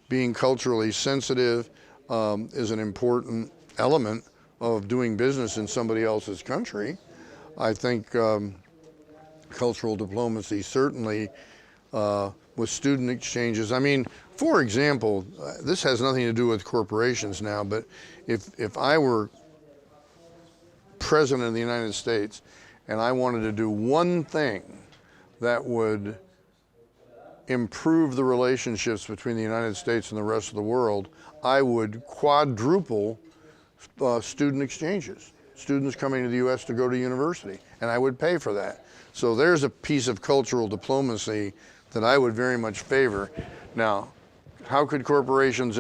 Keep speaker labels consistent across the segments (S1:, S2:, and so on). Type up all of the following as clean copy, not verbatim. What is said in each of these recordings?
S1: being culturally sensitive is an important element of doing business in somebody else's country. I think cultural diplomacy certainly with student exchanges. I mean, for example, this has nothing to do with corporations now, but if I were president of the United States and I wanted to do one thing that would improve the relationships between the United States and the rest of the world, I would quadruple student exchanges. Students coming to the U.S. to go to university, and I would pay for that. So there's a piece of cultural diplomacy that I would very much favor. Now, how could corporations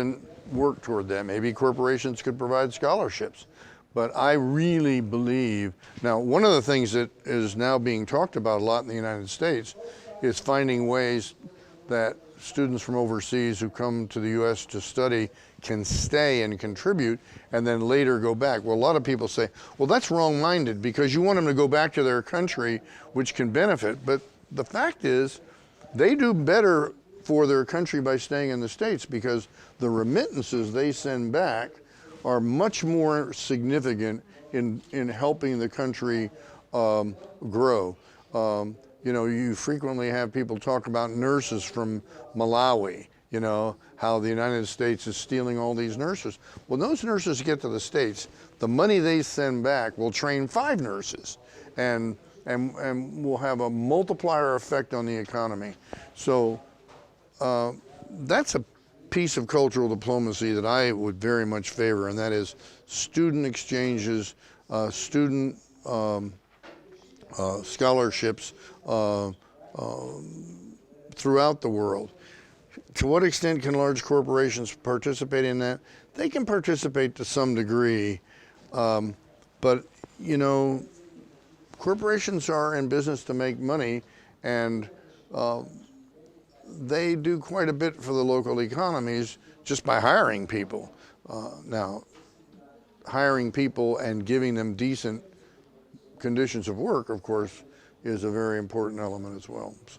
S1: work toward that? Maybe corporations could provide scholarships. But I really believe, now one of the things that is now being talked about a lot in the United States is finding ways that students from overseas who come to the U.S. to study can stay and contribute and then later go back. Well, a lot of people say, well, that's wrong-minded because you want them to go back to their country, which can benefit. But the fact is, they do better for their country by staying in the States because the remittances they send back are much more significant in helping the country grow. You know, you frequently have people talk about nurses from Malawi, you know, how the United States is stealing all these nurses. When those nurses get to the States, the money they send back will train 5 nurses and will have a multiplier effect on the economy. So that's a piece of cultural diplomacy that I would very much favor, and that is student exchanges, student scholarships throughout the world. To what extent can large corporations participate in that? They can participate to some degree, but you know, corporations are in business to make money, and they do quite a bit for the local economies just by hiring people. Now, hiring people and giving them decent conditions of work, of course, is a very important element as well. So.